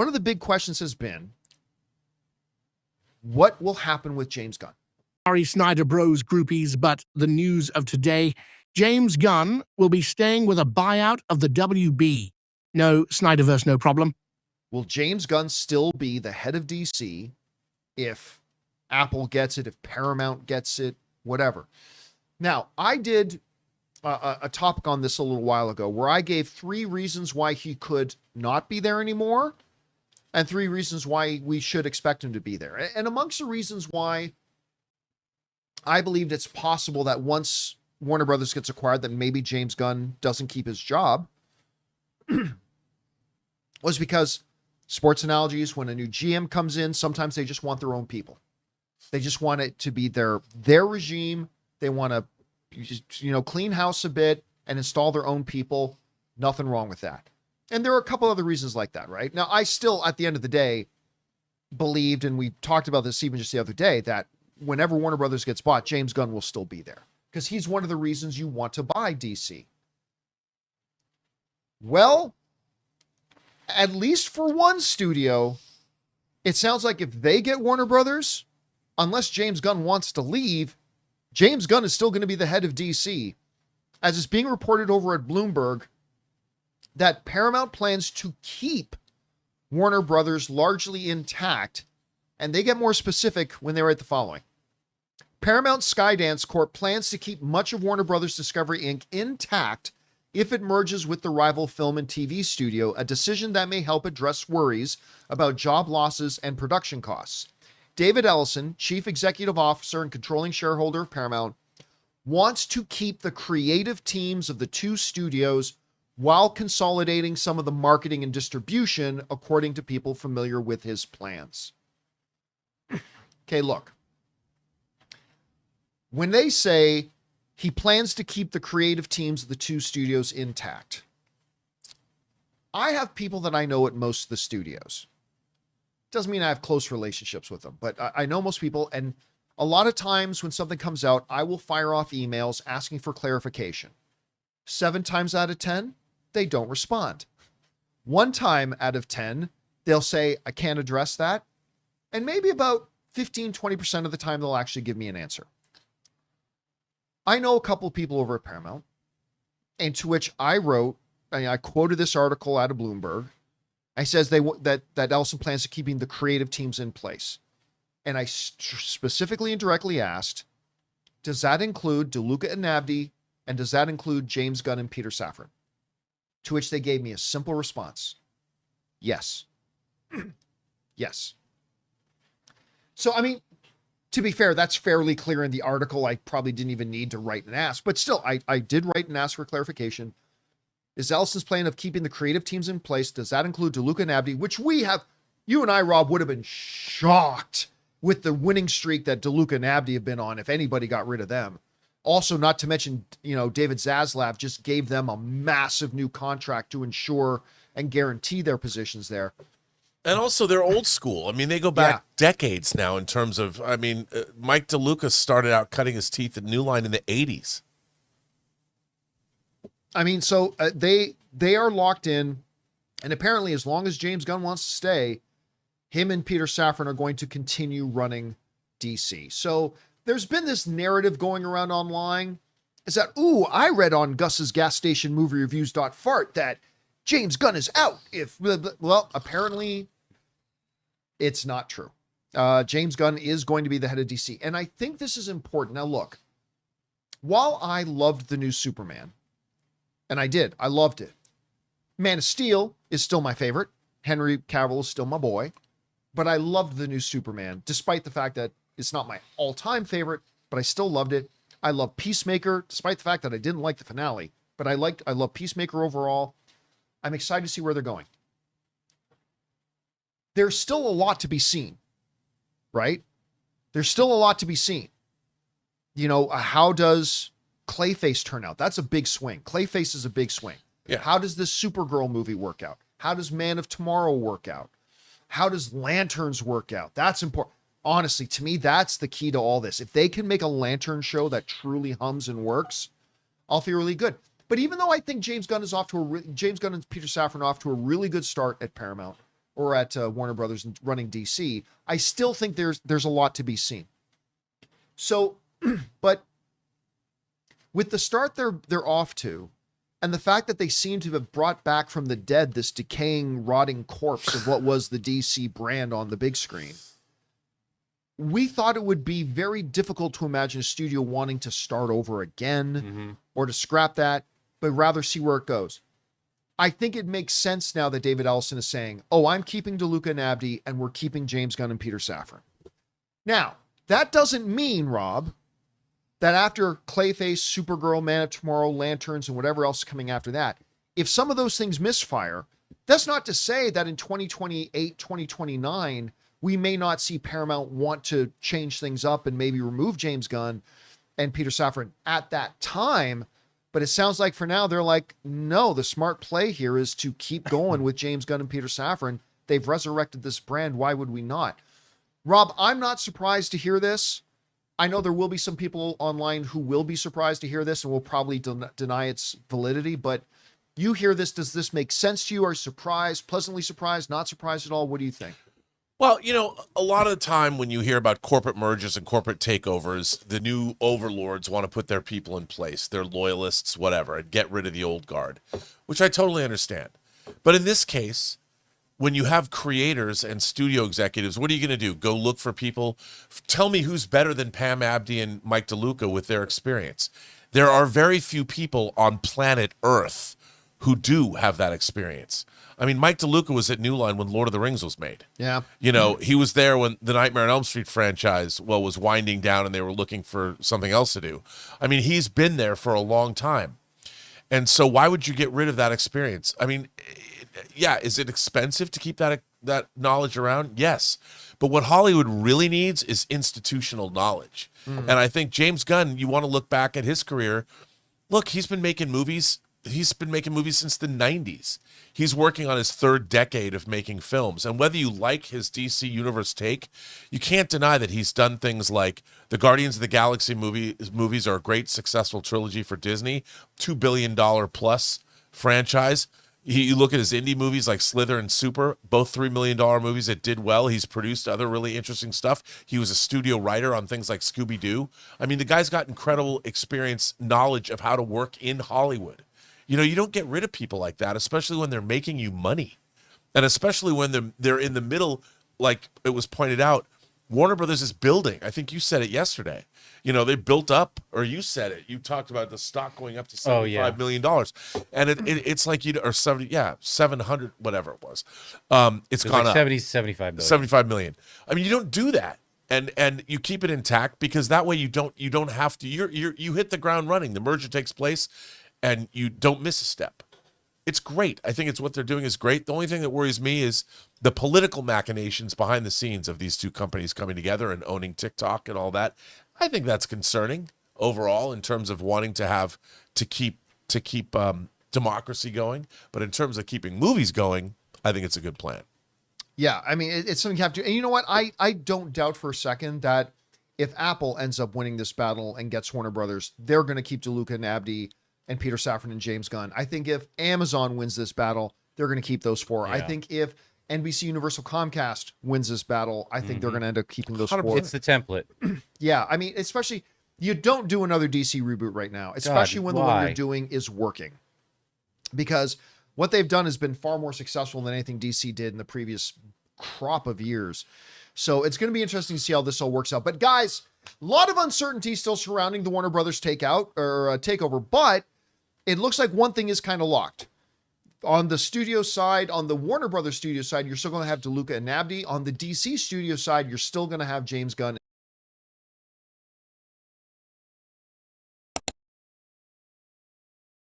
one of the big questions has been, what will happen with James Gunn? Sorry, Snyder Bros groupies, but the news of today, James Gunn will be staying with a buyout of the WB. No, Snyderverse, no problem. Will James Gunn still be the head of DC if Apple gets it, if Paramount gets it, whatever? Now, I did a topic on this a little while ago where I gave 3 reasons why he could not be there anymore and 3 reasons why we should expect him to be there. And amongst the reasons why I believed it's possible that once Warner Brothers gets acquired, that maybe James Gunn doesn't keep his job was because sports analogies, when a new GM comes in, sometimes they just want their own people. They just want it to be their regime. They want to, clean house a bit and install their own people. Nothing wrong with that. And there are a couple other reasons like that, right? Now, I still, at the end of the day, believed, and we talked about this even just the other day, that whenever Warner Brothers gets bought, James Gunn will still be there because he's one of the reasons you want to buy DC. Well, at least for one studio, it sounds like if they get Warner Brothers, unless James Gunn wants to leave, James Gunn is still going to be the head of DC. As it's being reported over at Bloomberg, that Paramount plans to keep Warner Brothers largely intact, and they get more specific when they write the following. Paramount Skydance Corp plans to keep much of Warner Brothers Discovery Inc. intact if it merges with the rival film and TV studio, a decision that may help address worries about job losses and production costs. David Ellison, Chief Executive Officer and controlling shareholder of Paramount, wants to keep the creative teams of the 2 studios while consolidating some of the marketing and distribution, according to people familiar with his plans. Okay, look. When they say he plans to keep the creative teams of the 2 studios intact, I have people that I know at most of the studios. Doesn't mean I have close relationships with them, but I know most people. And a lot of times when something comes out, I will fire off emails asking for clarification. 7 times out of 10, they don't respond. 1 time out of 10, they'll say, I can't address that. And maybe about 15, 20% of the time, they'll actually give me an answer. I know a couple of people over at Paramount, and to which I wrote, I quoted this article out of Bloomberg. I says that Ellison plans to keeping the creative teams in place. And I specifically and directly asked, does that include DeLuca and Abdi, and does that include James Gunn and Peter Safran? To which they gave me a simple response. Yes. Yes. So, I mean, to be fair, that's fairly clear in the article. I probably didn't even need to write and ask, but still, I did write and ask for clarification. Is Ellison's plan of keeping the creative teams in place, does that include DeLuca and Abdi, which you and I, Rob, would have been shocked with the winning streak that DeLuca and Abdi have been on if anybody got rid of them. Also, not to mention, David Zaslav just gave them a massive new contract to ensure and guarantee their positions there. And also, they're old school. I mean, they go back decades now in terms of, Mike DeLuca started out cutting his teeth at New Line in the 80s. I mean, so they are locked in, and apparently as long as James Gunn wants to stay, him and Peter Safran are going to continue running DC. So there's been this narrative going around online is that, I read on Gus's gas station movie reviews.fart that James Gunn is out. Well, apparently it's not true. James Gunn is going to be the head of DC. And I think this is important. Now, look, while I loved the new Superman, and I loved it. Man of Steel is still my favorite. Henry Cavill is still my boy. But I loved the new Superman, despite the fact that it's not my all-time favorite, but I still loved it. I love Peacemaker, despite the fact that I didn't like the finale. But I love Peacemaker overall. I'm excited to see where they're going. There's still a lot to be seen, right? There's still a lot to be seen. How does Clayface turn out? That's a big swing. Clayface is a big swing. Yeah. How does this Supergirl movie work out? How does Man of Tomorrow work out? How does Lanterns work out? That's important. Honestly, to me, that's the key to all this. If they can make a Lantern show that truly hums and works, I'll feel really good. But even though I think James Gunn and Peter Safran off to a really good start at Paramount, or at Warner Brothers and running DC, I still think there's a lot to be seen. So, but with the start they're off to, and the fact that they seem to have brought back from the dead this decaying, rotting corpse of what was the DC brand on the big screen, we thought it would be very difficult to imagine a studio wanting to start over again or to scrap that, but rather see where it goes. I think it makes sense now that David Ellison is saying, oh, I'm keeping DeLuca and Abdi, and we're keeping James Gunn and Peter Safran. Now, that doesn't mean, Rob, that after Clayface, Supergirl, Man of Tomorrow, Lanterns, and whatever else is coming after that, if some of those things misfire, that's not to say that in 2028, 2029, we may not see Paramount want to change things up and maybe remove James Gunn and Peter Safran at that time. But it sounds like for now, they're like, no, the smart play here is to keep going with James Gunn and Peter Safran. They've resurrected this brand. Why would we not? Rob, I'm not surprised to hear this. I know there will be some people online who will be surprised to hear this and will probably deny its validity, but you hear this. Does this make sense to you? Are you surprised, pleasantly surprised, not surprised at all? What do you think? Well, you know, a lot of the time when you hear about corporate mergers and corporate takeovers, the new overlords want to put their people in place, their loyalists, whatever, and get rid of the old guard, which I totally understand. But in this case, when you have creators and studio executives, what are you going to do? Go look for people? Tell me who's better than Pam Abdi and Mike DeLuca with their experience. There are very few people on planet Earth who do have that experience. I mean, Mike DeLuca was at New Line when Lord of the Rings was made. Yeah. You know, he was there when the Nightmare on Elm Street franchise, was winding down and they were looking for something else to do. I mean, he's been there for a long time. And so why would you get rid of that experience? I mean, yeah, is it expensive to keep that knowledge around? Yes. But what Hollywood really needs is institutional knowledge. And I think James Gunn, you want to look back at his career. Look, he's been making movies. He's been making movies since the 90s. He's working on his third decade of making films. And whether you like his DC Universe take, you can't deny that he's done things like the Guardians of the Galaxy movies are a great, successful trilogy for Disney, $2 billion plus franchise. You look at his indie movies like Slither and Super, both $3 million movies that did well. He's produced other really interesting stuff. He was a studio writer on things like Scooby-Doo. I mean, the guy's got incredible experience, knowledge of how to work in Hollywood. You know, you don't get rid of people like that, especially when they're making you money. And especially when they're in the middle, like it was pointed out, Warner Brothers is building. I think you said it yesterday. You know, they built up, or you said it. You talked about the stock going up to $75 million. And it's like, or 700, whatever it was. It's gone like up. 75 million. 75 million. I mean, you don't do that. And you keep it intact because that way you don't have to, you hit the ground running. The merger takes place and you don't miss a step. It's great. I think it's what they're doing is great. The only thing that worries me is the political machinations behind the scenes of these two companies coming together and owning TikTok and all that. I think that's concerning overall in terms of wanting to keep democracy going. But in terms of keeping movies going, I think it's a good plan. Yeah, I mean, it's something you have to. And you know what? I don't doubt for a second that if Apple ends up winning this battle and gets Warner Brothers, they're going to keep DeLuca and Abdi and Peter Safran and James Gunn. I think if Amazon wins this battle, they're going to keep those four. Yeah. I think if NBC Universal Comcast wins this battle, I think they're going to end up keeping those four. It's the template. Yeah, I mean, especially, you don't do another DC reboot right now, especially when the one you're doing is working. Because what they've done has been far more successful than anything DC did in the previous crop of years. So it's going to be interesting to see how this all works out. But guys, a lot of uncertainty still surrounding the Warner Brothers takeover, but it looks like one thing is kind of locked. On the studio side, on the Warner Brothers studio side, you're still going to have DeLuca and Abdi. On the DC studio side, you're still going to have James Gunn